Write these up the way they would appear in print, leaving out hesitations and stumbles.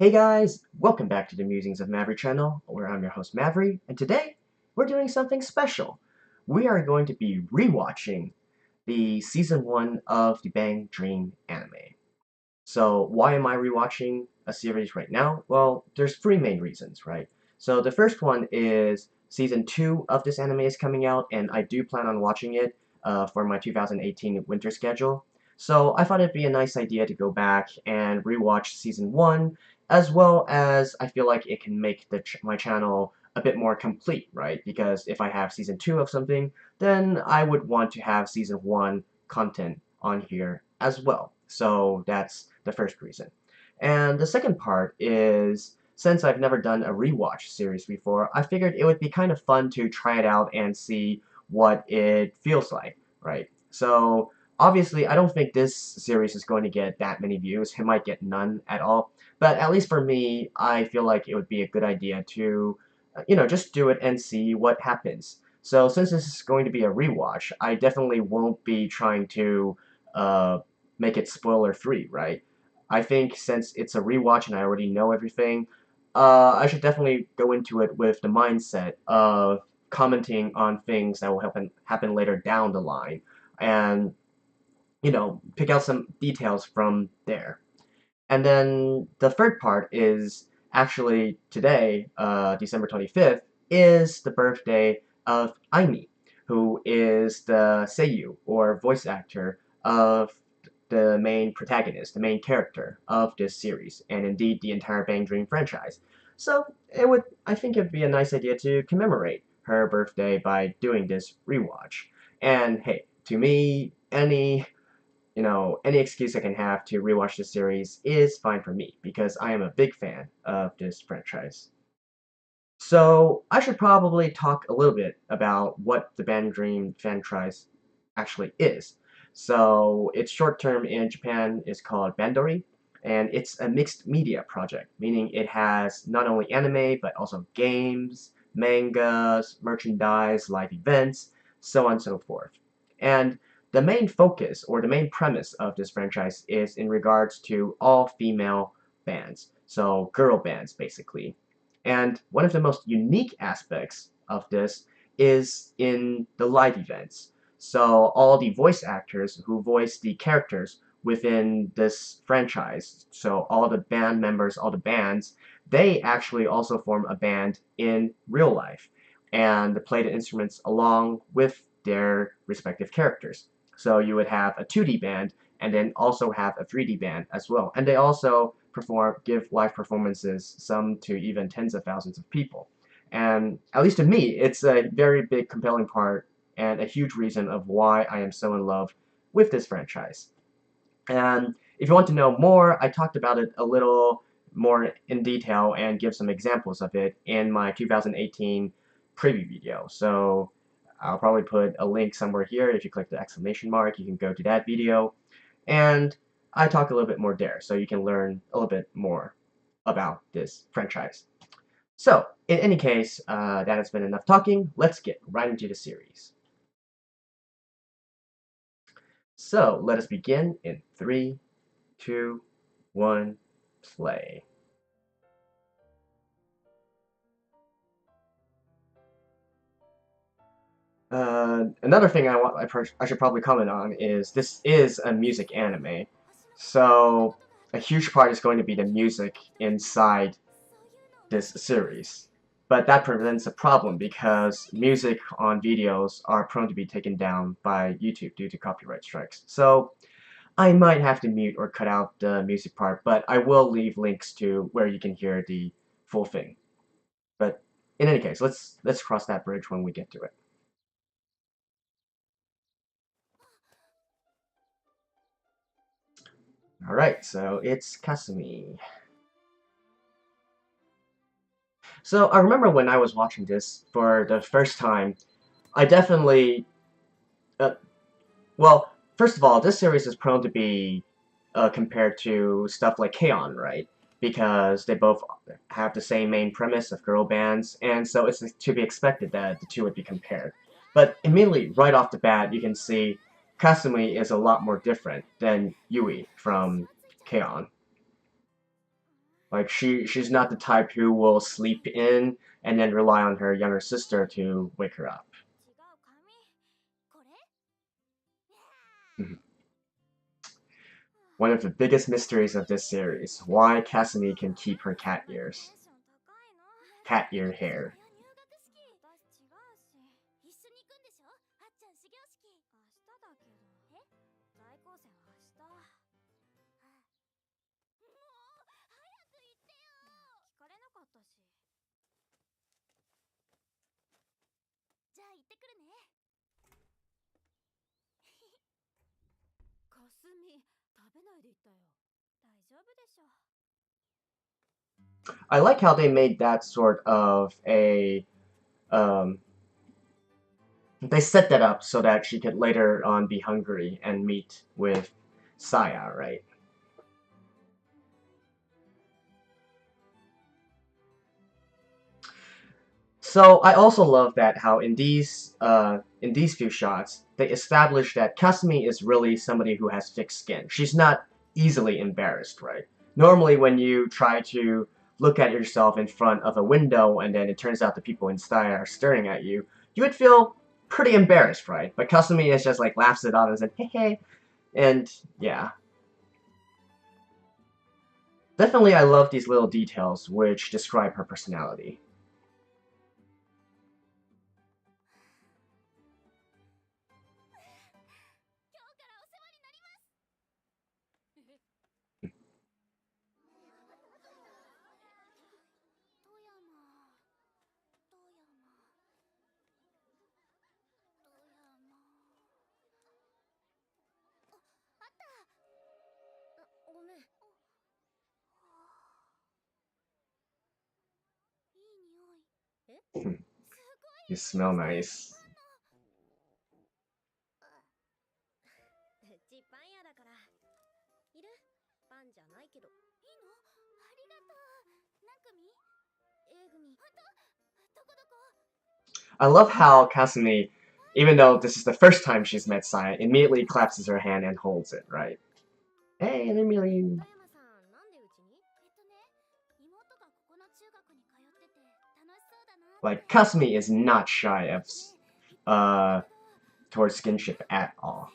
Hey guys, welcome back to the Musings of Mavry channel, where I'm your host Mavry, and today we're doing something special. We are going to be rewatching the season 1 of the Bang Dream anime. So why am I rewatching a series right now? Well, there's three main reasons, right? So the first one is season 2 of this anime is coming out, and I do plan on watching it for my 2018 winter schedule. So I thought it'd be a nice idea to go back and rewatch season 1, as well as I feel like it can make my channel a bit more complete, right? Because if I have season 2 of something, then I would want to have season 1 content on here as well. So that's the first reason. And the second part is, since I've never done a rewatch series before, I figured it would be kind of fun to try it out and see what it feels like, right? So obviously, I don't think this series is going to get that many views. It might get none at all. But at least for me, I feel like it would be a good idea to, just do it and see what happens. So since this is going to be a rewatch, I definitely won't be trying to uh, make it spoiler free, right? I think since it's a rewatch and I already know everything, I should definitely go into it with the mindset of commenting on things that will happen later down the line, and pick out some details from there. And then the third part is actually today, December 25th, is the birthday of Aimi, who is the seiyu, or voice actor, of the main protagonist, the main character of this series, and indeed the entire Bang Dream franchise. So I think it would be a nice idea to commemorate her birthday by doing this rewatch. And hey, to me, any excuse I can have to rewatch the series is fine for me, because I am a big fan of this franchise. So I should probably talk a little bit about what the Band Dream franchise actually is. So its short term in Japan is called Bandori, and it's a mixed media project, meaning it has not only anime but also games, mangas, merchandise, live events, so on and so forth. And the main focus, or the main premise of this franchise, is in regards to all female bands, so girl bands basically. And one of the most unique aspects of this is in the live events. So all the voice actors who voice the characters within this franchise, so all the band members, all the bands, they actually also form a band in real life and play the instruments along with their respective characters. So you would have a 2D band and then also have a 3D band as well. And they also give live performances, some to even tens of thousands of people. And at least to me, it's a very big, compelling part and a huge reason of why I am so in love with this franchise. And if you want to know more, I talked about it a little more in detail and give some examples of it in my 2018 preview video. So I'll probably put a link somewhere here. If you click the exclamation mark, you can go to that video. And I talk a little bit more there, so you can learn a little bit more about this franchise. So, in any case, that has been enough talking. Let's get right into the series. So, let us begin in 3, 2, 1, play. Another thing I should probably comment on is this is a music anime, so a huge part is going to be the music inside this series. But that presents a problem because music on videos are prone to be taken down by YouTube due to copyright strikes. So I might have to mute or cut out the music part, but I will leave links to where you can hear the full thing. But in any case, let's cross that bridge when we get to it. Alright, so it's Kasumi. So I remember when I was watching this for the first time, I definitely uh, well, first of all, this series is prone to be compared to stuff like K-On!, right? Because they both have the same main premise of girl bands, and so it's to be expected that the two would be compared. But immediately, right off the bat, you can see Kasumi is a lot more different than Yui from K-On!. Like she's not the type who will sleep in and then rely on her younger sister to wake her up. One of the biggest mysteries of this series, why Kasumi can keep her cat ear hair. I like how they made that sort of a they set that up so that she could later on be hungry and meet with Saya, right? So I also love that how in these few shots they establish that Kasumi is really somebody who has thick skin. She's not easily embarrassed, right? Normally when you try to look at yourself in front of a window and then it turns out the people inside are staring at you, you would feel pretty embarrassed, right? But Kasumi is just like laughs it off and says, hey hey, and yeah. Definitely I love these little details which describe her personality. You smell nice. I love how Kasumi, even though this is the first time she's met Saya, immediately claps her hand and holds it, right? Hey, Emily. Like, Kasumi is not shy of towards skinship at all.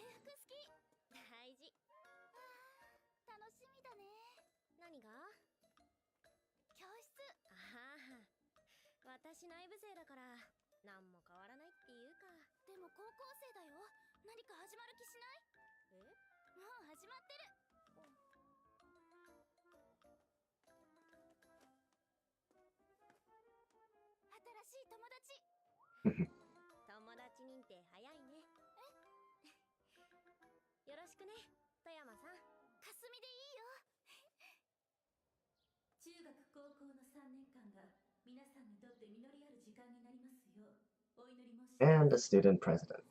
And the student president.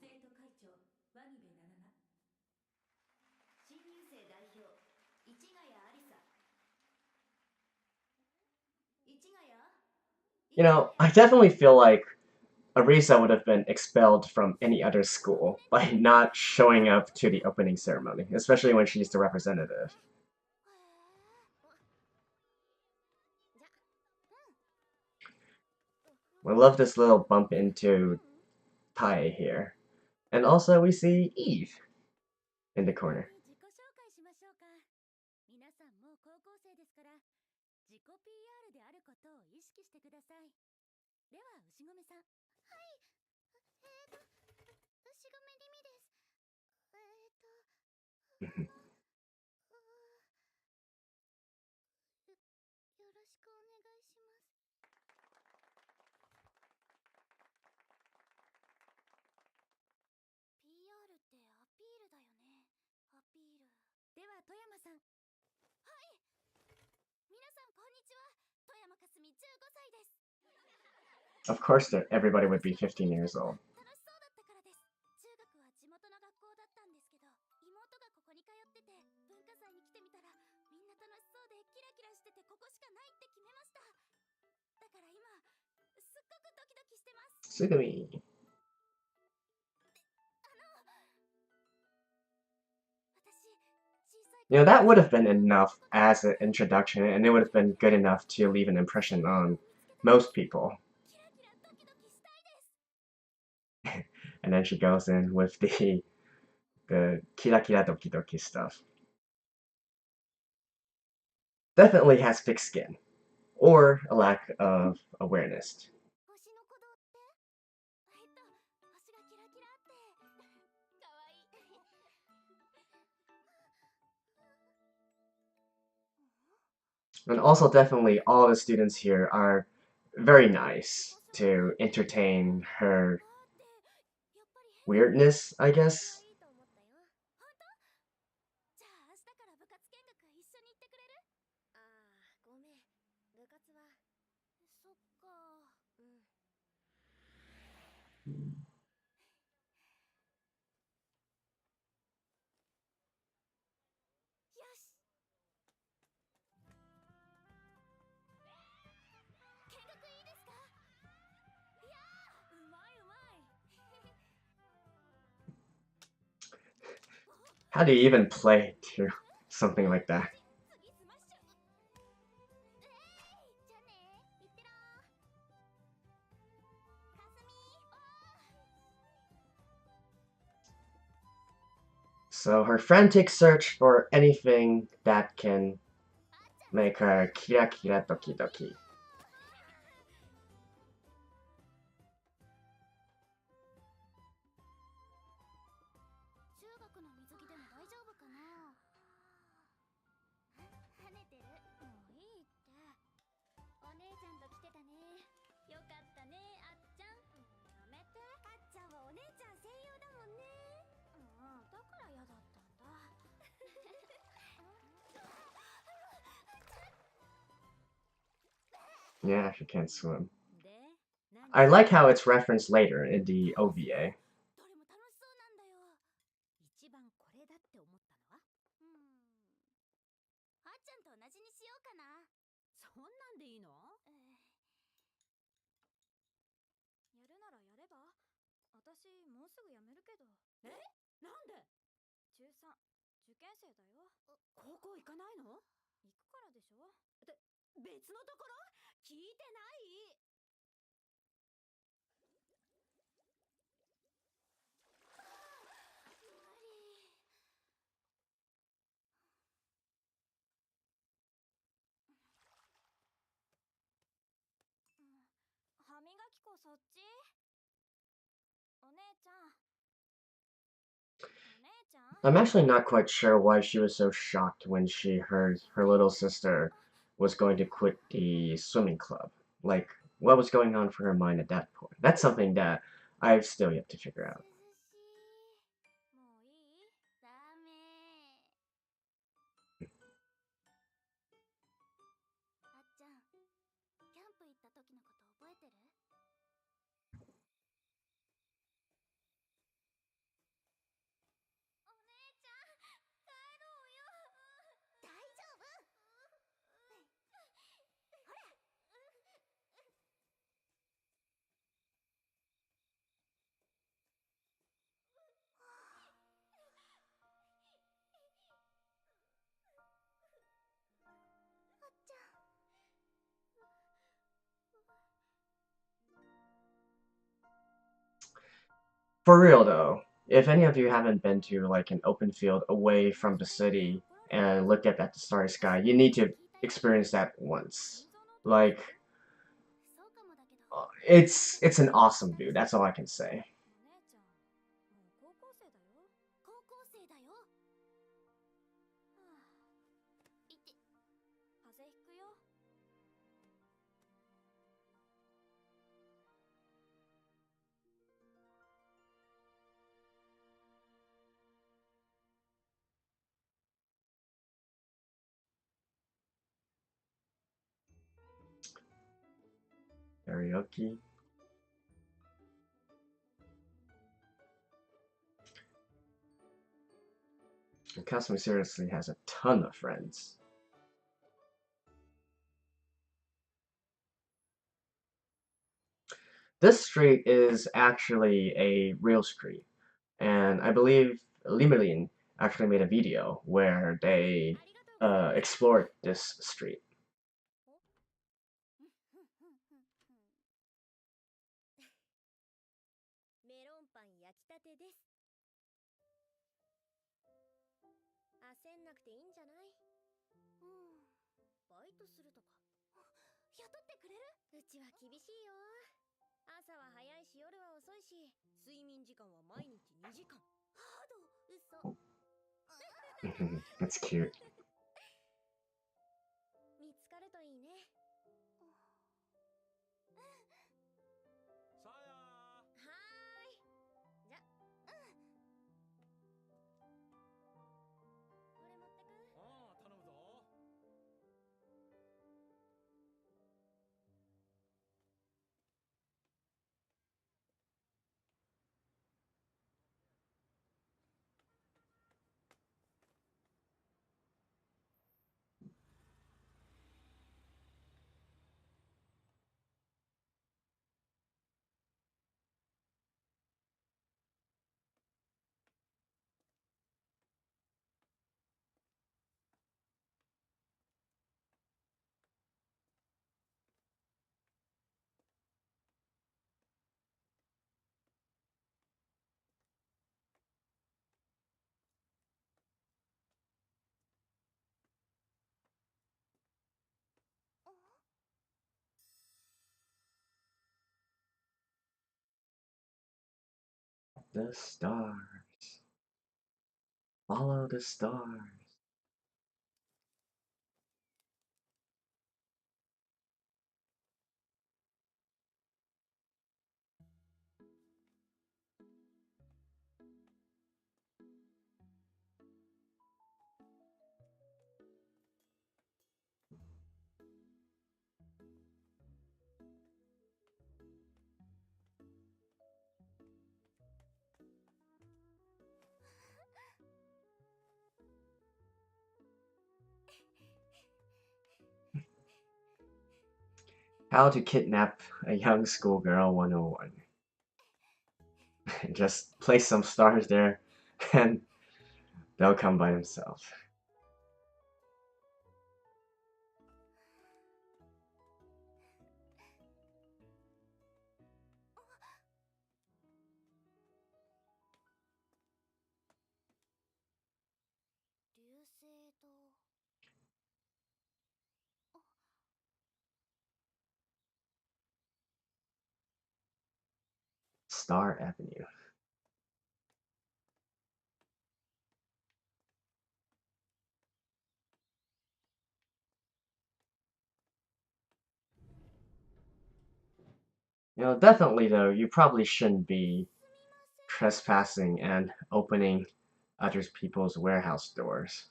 You know, I definitely feel like Arisa would have been expelled from any other school by not showing up to the opening ceremony, especially when she's the representative. I love this little bump into Tai here. And also we see Eve in the corner. Of course, everybody would be 15 years old. Sugumi. You know, that would have been enough as an introduction, and it would have been good enough to leave an impression on most people. And then she goes in with the kira kira doki doki stuff. Definitely has thick skin, or a lack of awareness. And also definitely all the students here are very nice to entertain her weirdness, I guess. How do you even play to something like that? So her frantic search for anything that can make her kira kira doki doki. Yeah, she can't swim. I like how it's referenced later in the OVA. I'm actually not quite sure why she was so shocked when she heard her little sister was going to quit the swimming club. Like, what was going on for her mind at that point? That's something that I've still yet to figure out. For real though, if any of you haven't been to like an open field away from the city and looked up at the starry sky, you need to experience that once. Like, it's an awesome view. That's all I can say. Karaoke. And Kasumi seriously has a ton of friends. This street is actually a real street, and I believe Limelin actually made a video where they explored this street. メロンパン焼きたてです。焦んなくていいんじゃない？バイトするとか。雇ってくれる？うちは厳しいよ。朝は早いし夜は遅いし、睡眠時間は毎日2時間。ハード。嘘。That's cute. 見つかるといいね。さやはーい。じゃ、これ持ってく？ああ、頼むぞ。The stars. Follow the stars. How to kidnap a young schoolgirl 101. Just place some stars there and they'll come by themselves. 流星と。Star Avenue. You know, definitely though, you probably shouldn't be trespassing and opening other people's warehouse doors.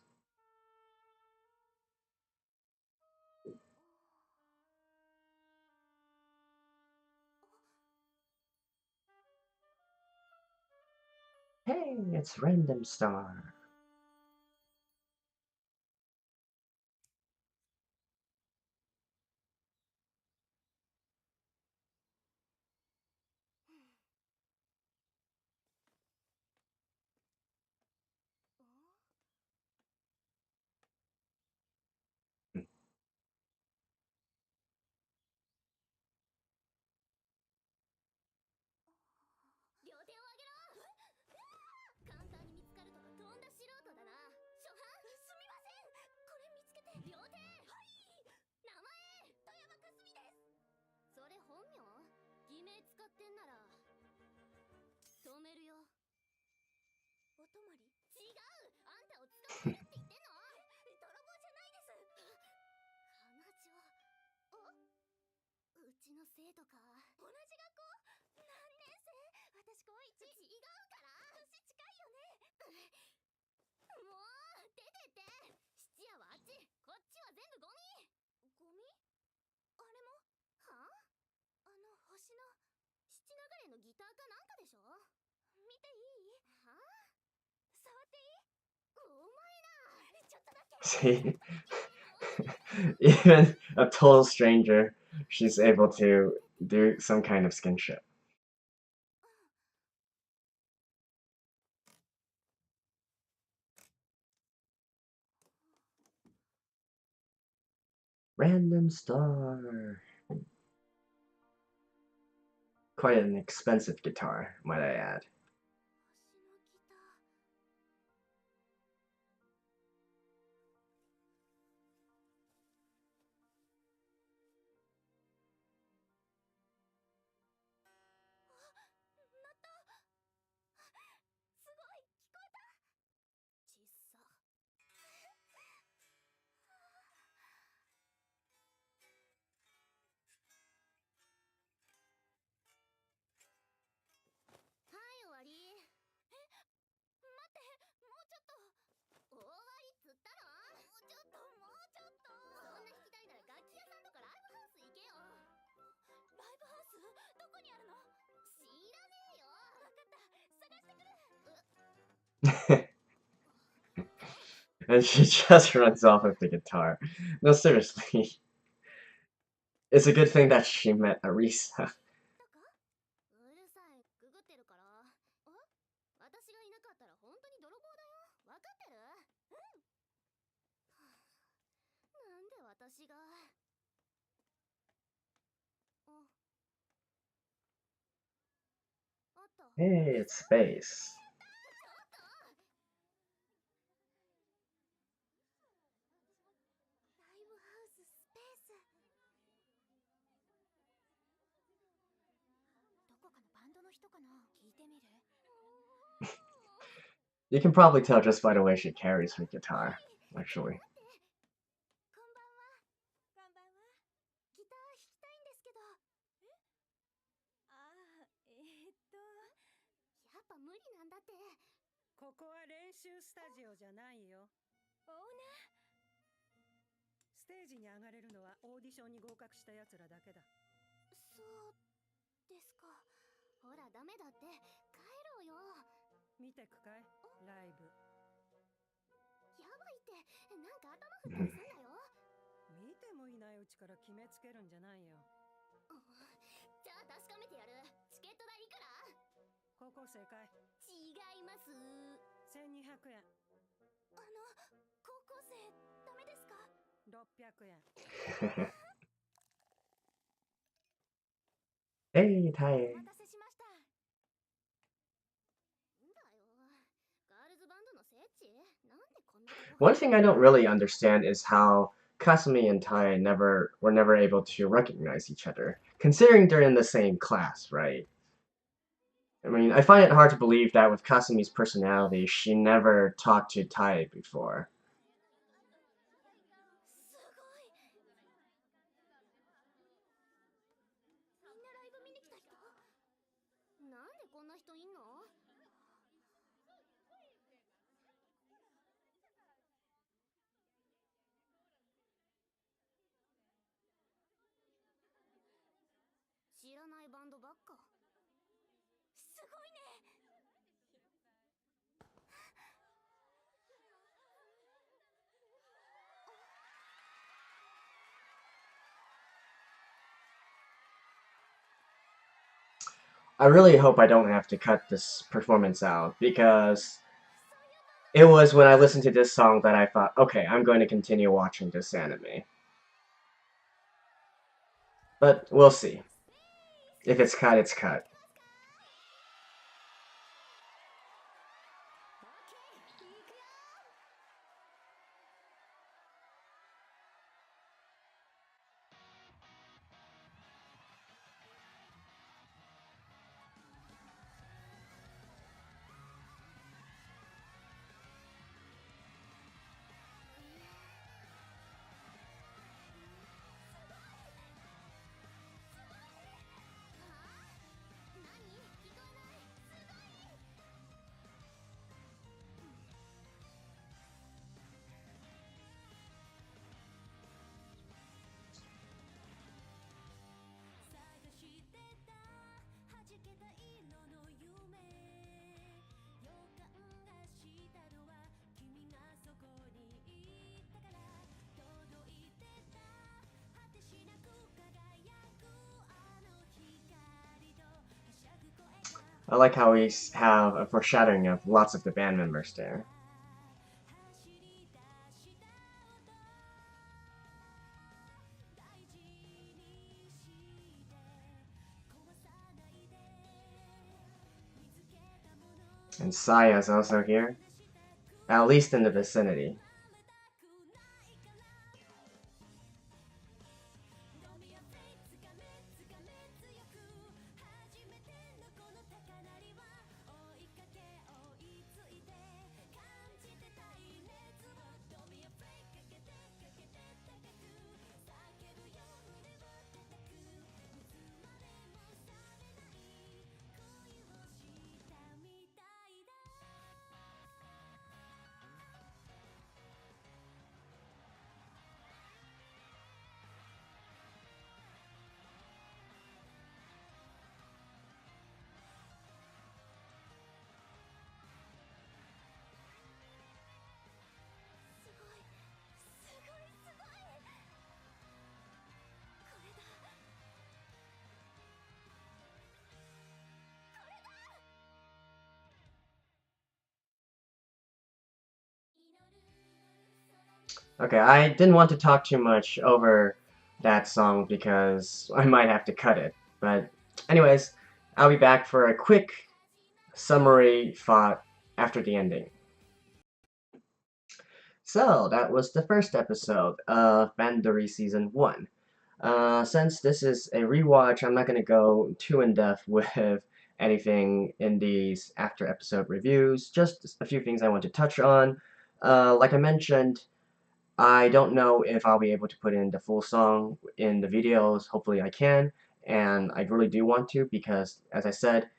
Hey, it's Random Star. Hmm. 両手を上げろ。簡単に見つかるとかとんだ素人だな。初犯？すみません。これ見つけて。両手。はい。名前富山かすみです。それ本名？偽名使ってんなら止めるよ。お泊まり？違う。あんたを捕まえるって言ってんの？泥棒じゃないです。花女。うちの生徒か。同じ学校？何年生？私高一。違うから年近いよね。もう出てって。質屋はあっち、こっちは全部ゴミ。ゴミ？あれも？はあ？星の七流れのギターかなんかでしょ？見ていい？はあ？触っていい？お前な、ちょっとだけ。See? Even a total stranger, she's able to do some kind of skinship. Random star. Quite an expensive guitar, might I add. 探してくる。 And she just runs off with the guitar. No, seriously. It's a good thing that she met Arisa. うるさい、ググってるから。私がいなかったら本当に泥棒だよ。わかってる？なんで私が。あった。 Hey, it's space. ライブハウススペース。どこかのバンドの人かな？聞いてみる？ You can probably tell just by the way she carries her guitar, actually. こんばんは。こんばんは。ギター弾きたいんですけど。やっぱ無理なんだって。ここは練習スタジオじゃないよ。オーナー。ステージに上がれるのはオーディションに合格した奴らだけだ。そうですか。ほらダメだって。帰ろうよ。見てくかい？ライブ。やばいって。なんか頭振ったりすんだよ。見てもいないうちから決めつけるんじゃないよ。じゃあ確かめてやる。チケット代いくら？高校生かい？違います。1200円。高校生ダメですか？600円。Hey, Tae. お待たせしました。んだよ。ガールズバンドの聖地？なんでこんなとこ。 One thing I don't really understand is how Kasumi and Tai were never able to recognize each other, considering they're in the same class, right? I mean, I find it hard to believe that with Kasumi's personality, she never talked to Tai before. すごい。みんなライブ見に来た人？なんでこんな人いんの？知らないバンドばっか。すごいね。I really hope I don't have to cut this performance out, because it was when I listened to this song that I thought, okay, I'm going to continue watching this anime. But we'll see. If it's cut, it's cut. I like how we have a foreshadowing of lots of the band members there. And Saya's also here. At least in the vicinity. Okay, I didn't want to talk too much over that song because I might have to cut it. But anyways, I'll be back for a quick summary thought after the ending. So, that was the first episode of Bandori Season 1. Since this is a rewatch, I'm not going to go too in-depth with anything in these after-episode reviews, just a few things I want to touch on. Like I mentioned, I don't know if I'll be able to put in the full song in the videos. Hopefully I can, and I really do want to because, as I said,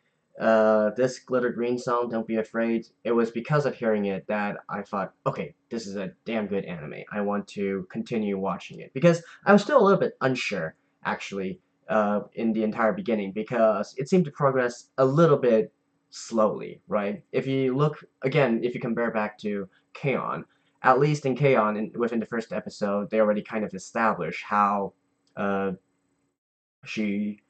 this Glitter Green song, Don't Be Afraid, it was because of hearing it that I thought, okay, this is a damn good anime. I want to continue watching it. Because I was still a little bit unsure, actually, in the entire beginning, because it seemed to progress a little bit slowly, right? If you look, again, if you compare back to K-On!, at least in K-On!, within the first episode, they already kind of established how she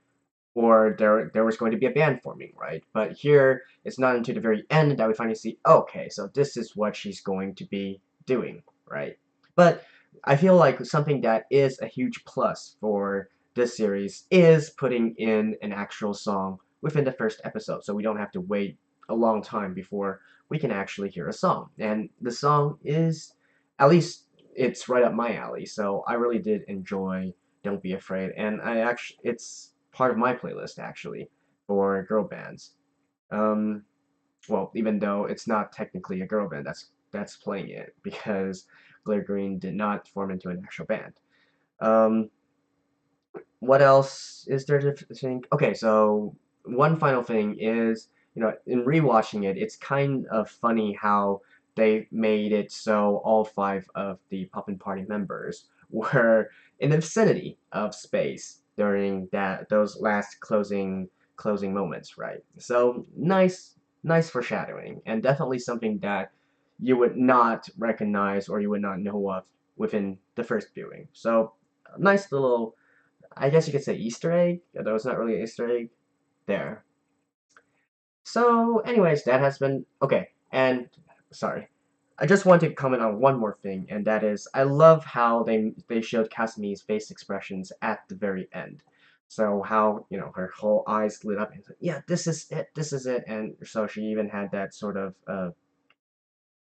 or there was going to be a band forming, right? But here, it's not until the very end that we finally see, okay, so this is what she's going to be doing, right? But I feel like something that is a huge plus for this series is putting in an actual song within the first episode, so we don't have to wait a long time before we can actually hear a song. And the song is, at least it's right up my alley, so I really did enjoy Don't Be Afraid, and it's part of my playlist actually for girl bands. Um, well, even though it's not technically a girl band that's playing it because Glitter Green did not form into an actual band. Um, what else is there to think? Okay, so one final thing is, in rewatching it, it's kind of funny how they made it so all 5 of the Poppin' Party members were in the vicinity of space during those last closing moments, right? So nice foreshadowing, and definitely something that you would not recognize or you would not know of within the first viewing. So nice little, I guess you could say, Easter egg, although it's not really an Easter egg there. So anyways, that has been okay. And sorry, I just want to comment on one more thing, and that is I love how they showed Kasumi's face expressions at the very end. So how, her whole eyes lit up and said, yeah, this is it, and so she even had that sort of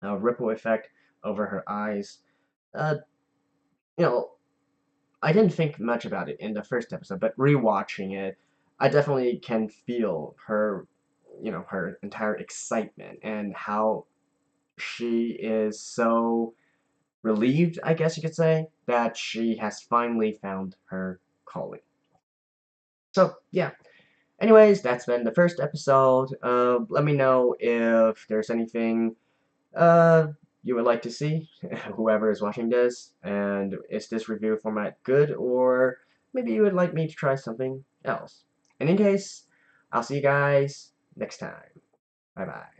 ripple effect over her eyes. Uh, you know, I didn't think much about it in the first episode, but rewatching it, I definitely can feel her, her entire excitement and how she is so relieved, I guess you could say, that she has finally found her calling. So, yeah. Anyways, that's been the first episode. Let me know if there's anything uh, you would like to see, whoever is watching this, and is this review format good, or maybe you would like me to try something else. In any case, I'll see you guys next time. Bye bye.